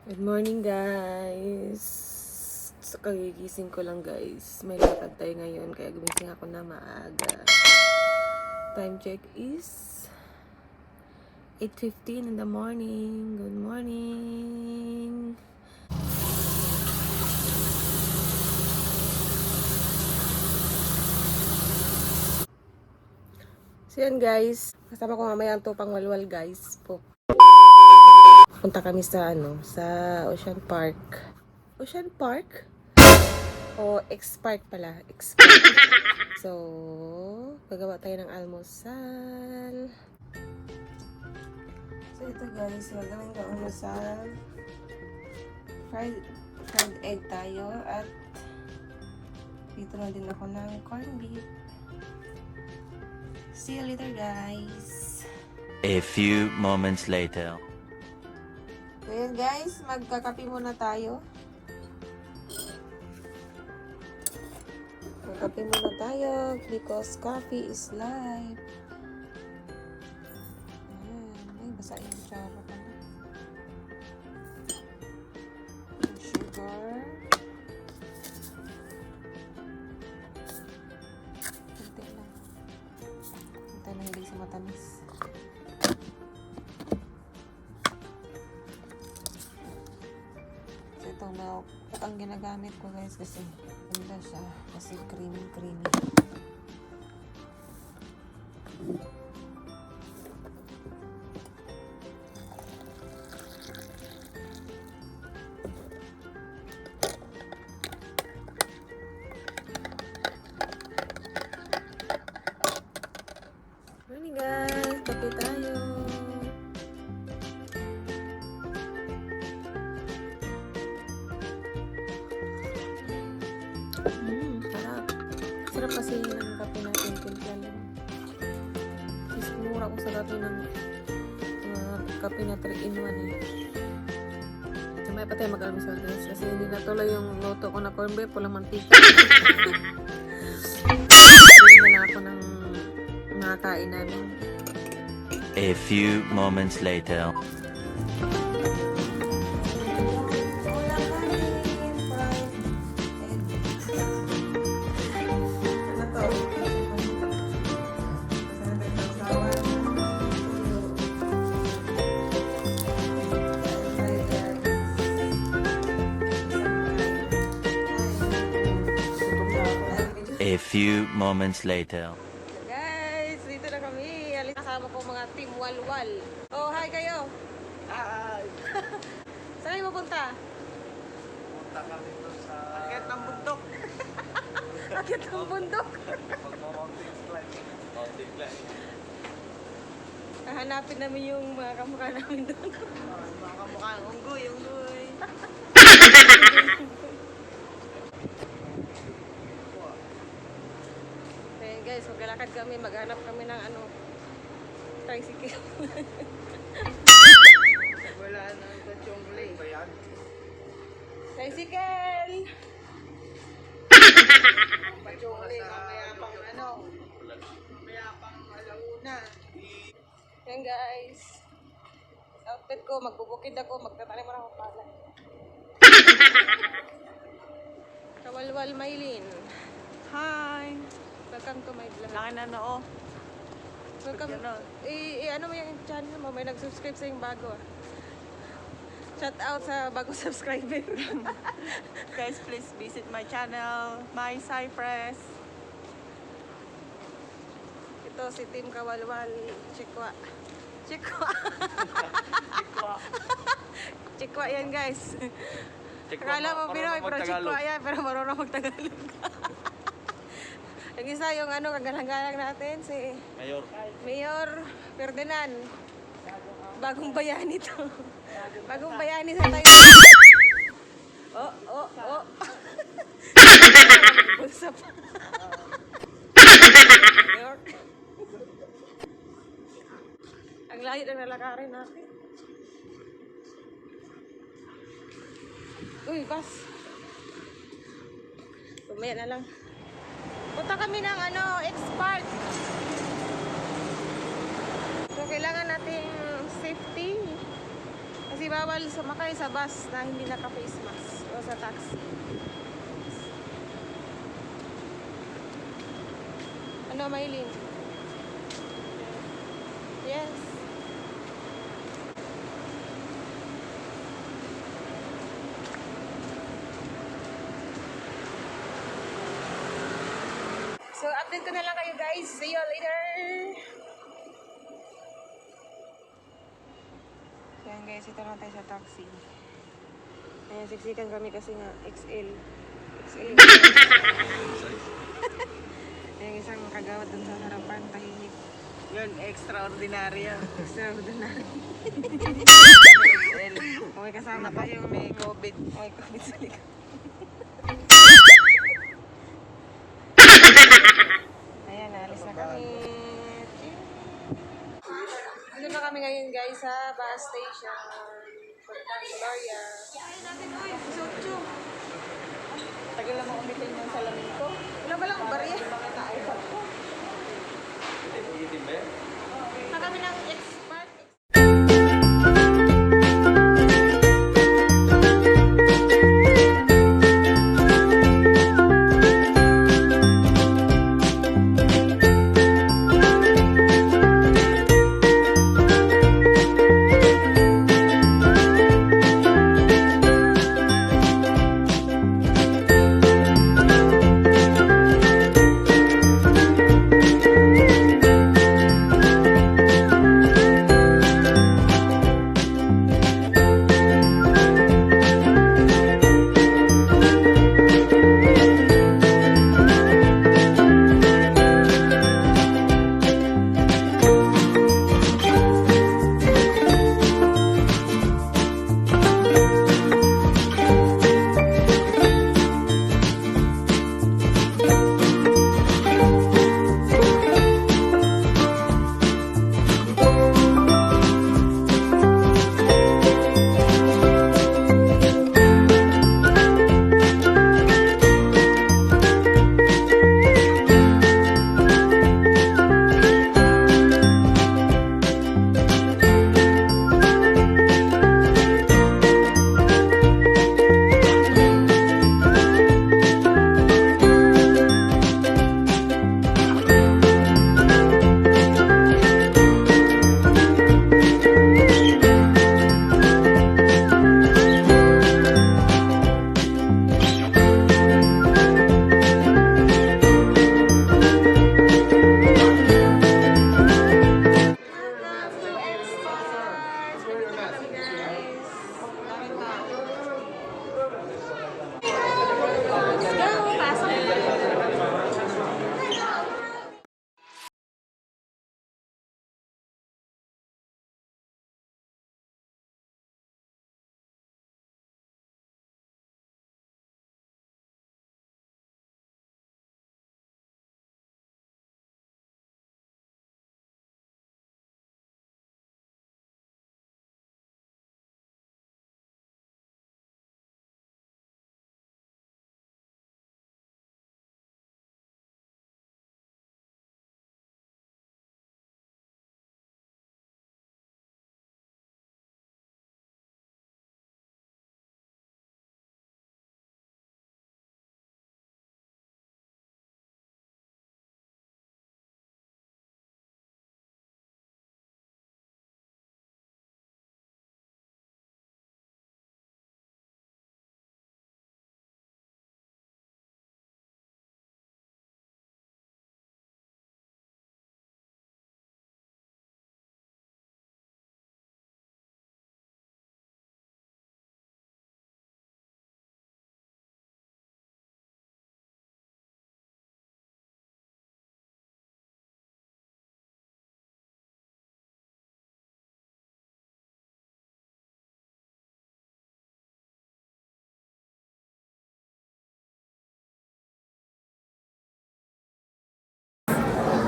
Good morning, guys. So, kagigising ko lang, guys. May lakad tayo ngayon, kaya gumising ako na maaga. Time check is 8:15 in the morning. Good morning. So, yan, guys. Kasama ko mamaya ang tupang walwal, guys. Punta kami sa Ocean Park. Ocean Park? O X Park pala. X Park. So, gagawa tayo ng almusal. So, ito guys, gagawin ko almusal. Fried egg tayo. At dito na din ako ng corned beef. See you later, guys. A few moments later. So, yan guys, magkakape muna tayo. Magkape muna tayo because coffee is life. Ayan, ay basa yung kutsara pala. Sugar. Kunti lang. Kunti lang, hindi sa matamis. So, itong milk ang ginagamit ko guys kasi ganda siya. Kasi creamy. Morning guys! Kape tayo! Sarap. Sarap kasi yung kape natin. Timpla lang. Kasi mura ko sa kape ng kape na 3-in-1 eh. May pa tayo mag-almusal guys. Kasi hindi natuloy yung luto ko na corned beef. Walang mantika. Hindi na lang ako ng nakakain namin. A few moments later. A few moments later. Guys, dito na kami. Alis kasama ko mga team walwal. Oh, hi kayo. Hi! Saan kayo mapunta? Punta kami doon sa akit ng bundok. Akit ng bundok. Mag-mountain climbing. Mountain climbing. Hanapin namin yung mga kamukha namin doon. Mga kamukha ng unggoy. Ayan guys, maglalakad kami. Maghanap kami ng tricycle. Wala nang kachongle. Ba yan? Tricycle! Kachongle. Mamaya pang alauna. Ayan guys. Outfit ko, magbubukid ako, magtatanim mo na ako pala. Kawalwal Maylin. Hi! Welcome to my vlog. Laki na noo. Welcome. Ano mo yung channel mo? May nag-subscribe sa yung bago ah. Shout out sa bagong subscriber. Guys, please visit my channel, My Cypress. Ito si Team Kawalwal Chikwa. Chikwa. Chikwa yan guys. Akala mo Pinoy pero Chikwa yan. Pero marunong mag-Tagalog. Yung isa yung kagalang-galang natin si Mayor Ferdinand. Bagong bayani to. Bagong bayani sa tayo. Oh. Usap. Mayor. Ang layo ng lalakarin natin. Uy, bas. Tumaya na lang. Punta kami ng X Park. So, kailangan nating safety. Kasi bawal sumakay sa bus na hindi naka-face mask o sa taxi. Ano, Maylin? Yes. So, update ko na lang kayo guys. See you later! So, yan guys, ito lang tayo sa taxi. Ayan, siksikan kami kasi nga XL. XL. Ayan, isang kagawad dun sa harapan, tahimik. Yun, extraordinary yan. Extraordinary. O, may kasama pa yung may COVID. May COVID sa likod. Ayan, alis na kami. Dito na kami ngayon guys sa bus station. Pagkang Gloria. Ay, natin oy, Socho. Tagal lang mo umitin yung salamin ko. Wala ba lang barya? Nakita iPad ko. Na kami ng expert.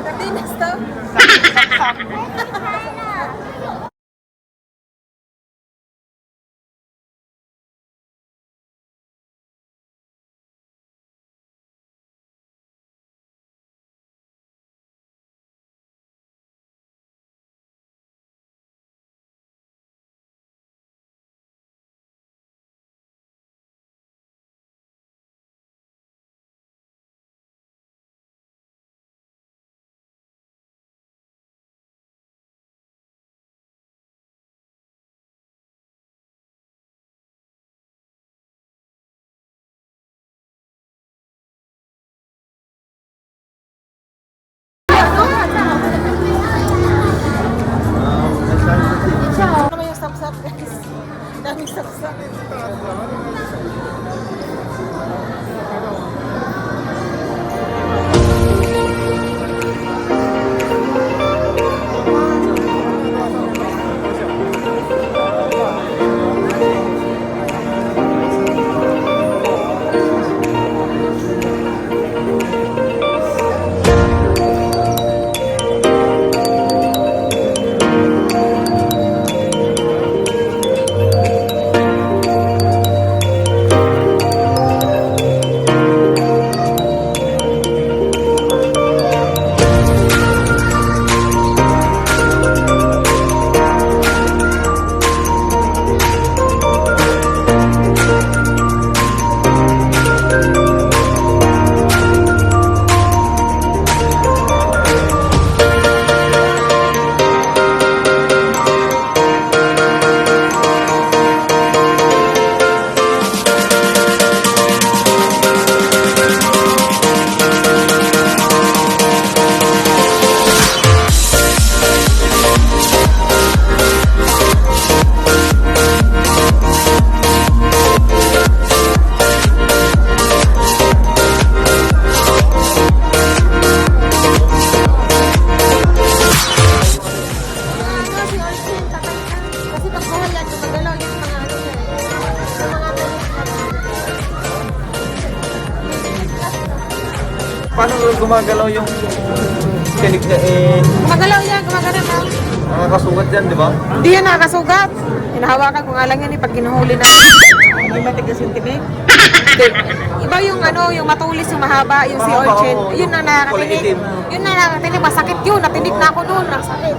Sardinas to? Nagsaksak. Paano gumagalaw yung tinig na Gumagalaw yan, gumagalaw na. nakakasugat yan, di ba? Hindi yan nakakasugat. Hinahawakan ko nga lang yan pag ginuhuli na. Hindi matigas yung tinig. Hindi. Iba yung ano, yung matulis, yung mahaba, yung sea urchin. Yun na nakakatinig. Yun na nakakatinig. Masakit yun. Natinig na ako noon. Nasakit.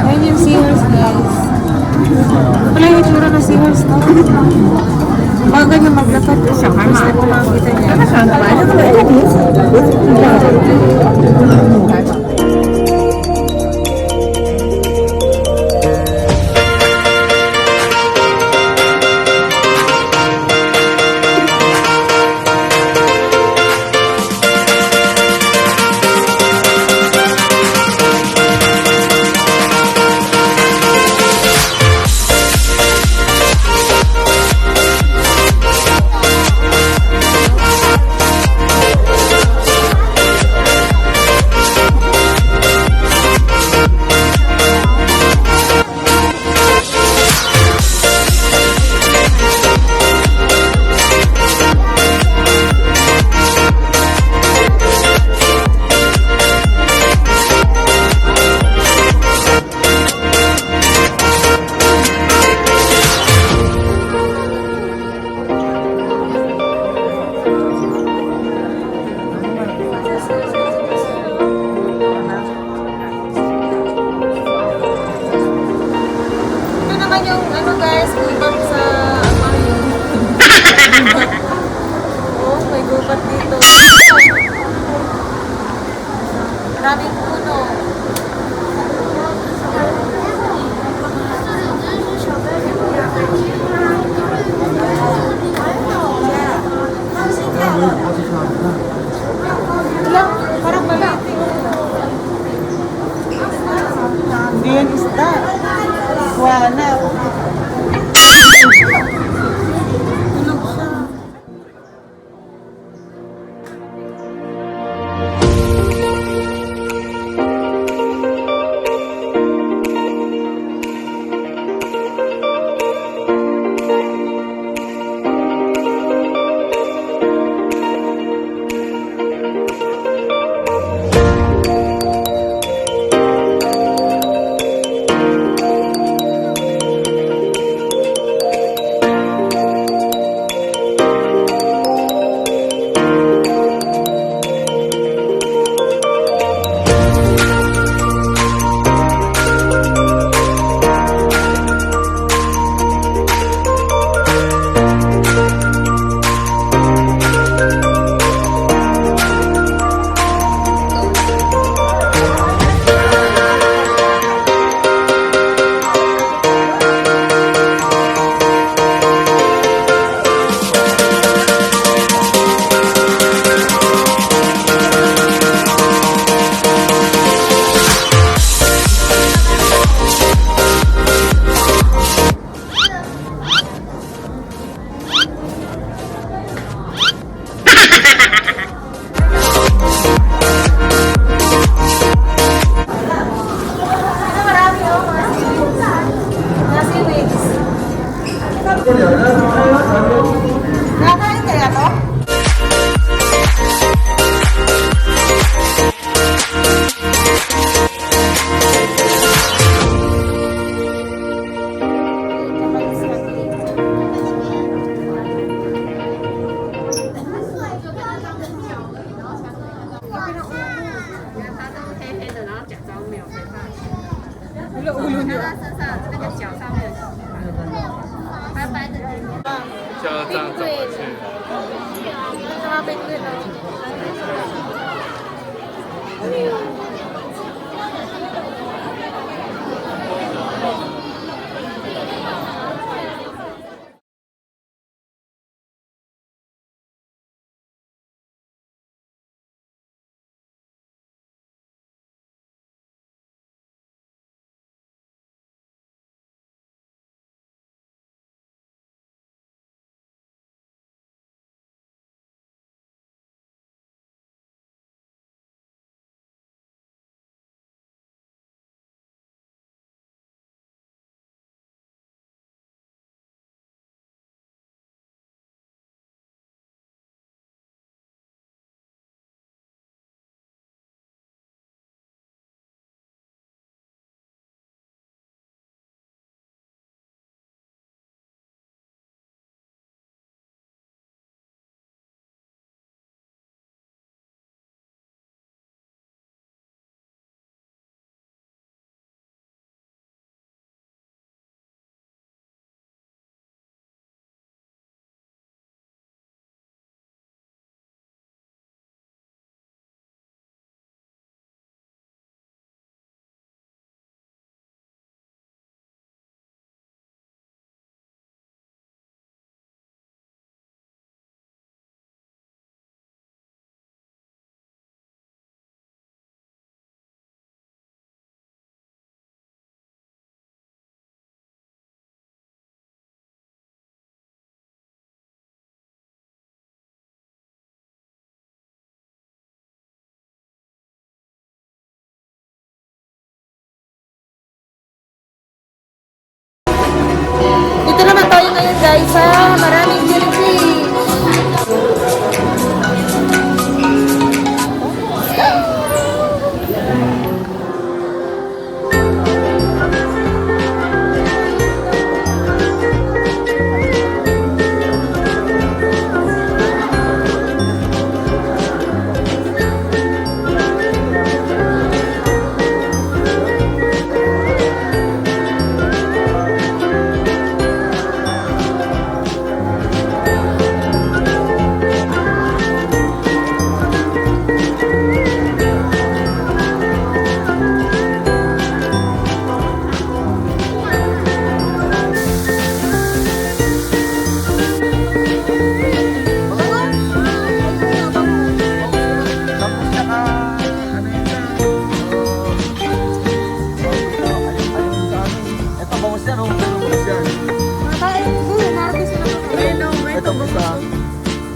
Ayun yung seahorse, guys. Wala yung itsura ng seahorse, no? Bago niya maglakad. Siya, first time ko makakita niya. Yung ano guys, gubat sa aquarium. Oh, may gubat dito. Maraming puno. Wala, parang maliit. Hindi yan isda. Wala. Tulog siya. Nakakain kaya to? Dito naman tayo ngayon guys sa maraming jellyfish. Tapos saka, ano yun na? Ito, bangus yan, oh. Bangus yan. Makain ko, marami sila makain. Ito, isa.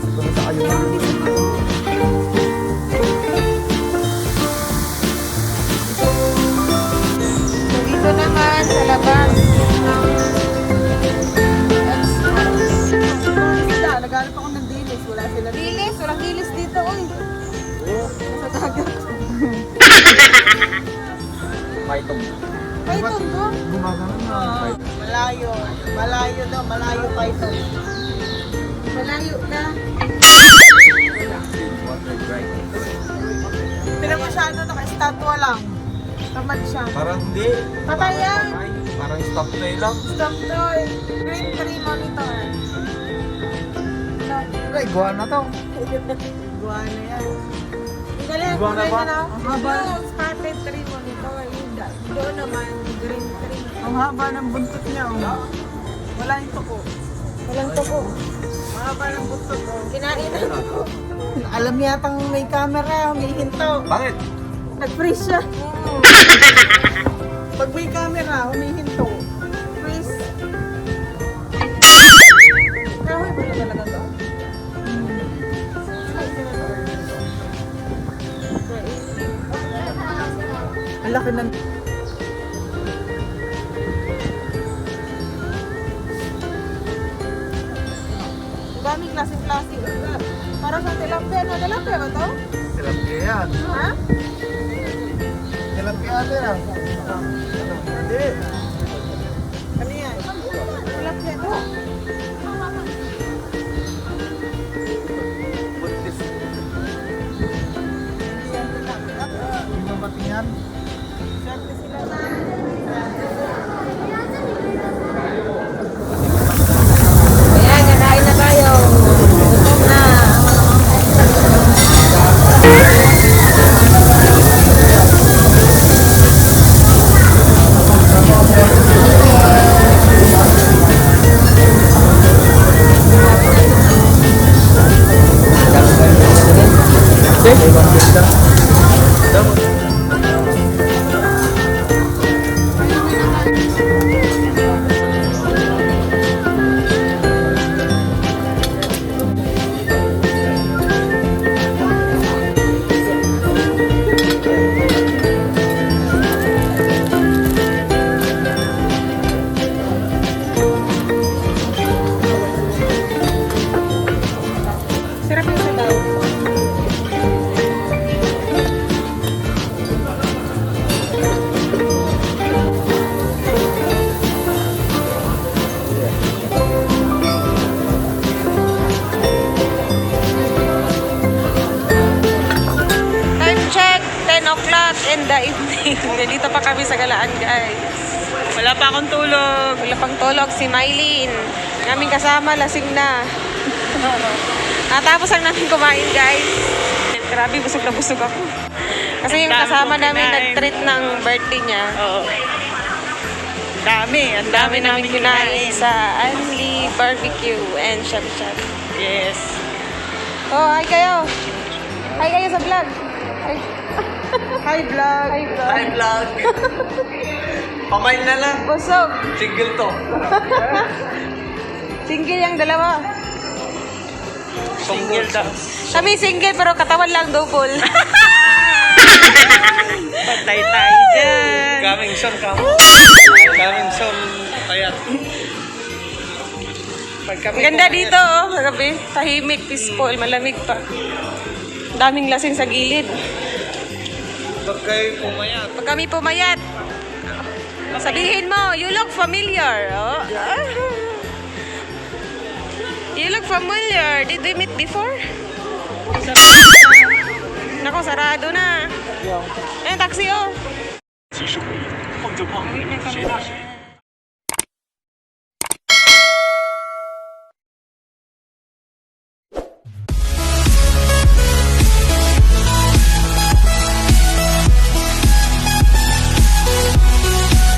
Ito, isa kayo. Dito naman sa labas. Naghanap ako ng dilis. Wala sila. Dilis, walang dilis dito. Uy. Sa dagat. Python. Python ko. Gumagano na. Python. Malayo. Malayo daw. Malayo pa ito. Malayo na. Water dry. Pero masyado naka-estatwa lang. Tamad siya. Parang hindi. Patay yan. Parang stop play lang. Stop toy. Green 3 monitor. Ay, guwan na to. Guwa na yan. Ang galing. Iguana kulay ba? na, no? Ang haba. Yung Scarlet 3 monitor. Doon naman, green 3. Ang haba ng buntot niya. Oh. Wala yung tuko. Walang tuko. Ang haba ng buntot. Oh. Kinain na tuko. Alam yatang may camera, may hinto. Bakit? Nag-freeze siya. Pag may camera, humihinto. Freeze. Kahoy ba na talaga to? Ang laki ng... daming klaseng-klase. Para sa tilapia, no? Tilapia ba to? Tilapia yan. Ha? Tilapia din ah. Hindi. Ano yan? Tilapia to. Hindi ba matingan? Swerte sila na. Ayan, kakain na tayo. Gutom na. Sarap yung sabaw. Time check, 10 o'clock in the evening. Nandito pa kami sa Galaan, guys. Wala pa akong tulog. Wala pang tulog si Mylene. Naming kasama, lasing na. Natapos lang namin kumain, guys. Grabe, busog na busog ako. Kasi yung Ang dami kasama kong namin kinain. nag-treat ng birthday niya. Oo. Dami. Ang dami namin kinain. sa Anli Barbecue and Shop Shop. Yes. Oh, hi kayo. Hi kayo sa vlog. Hi. Hi, vlog. Hi, vlog. Hi vlog! Pamain na lang. Busog. Single to. Single yung dalawa. Single daw. Kami single pero katawan lang double. Patay tayo dyan. Coming soon ka mo. Coming soon. Payat. Pag kami Ang ganda dito, oh. Gabi, tahimik, peaceful, malamig pa. Daming lasing sa gilid. Pag kayo pumayat. Pag kami pumayat, sabihin mo, you look familiar. Oh. You look familiar. Did we meet before? Nako, sarado na. Ayun, taxi, oh. Uwi na kami.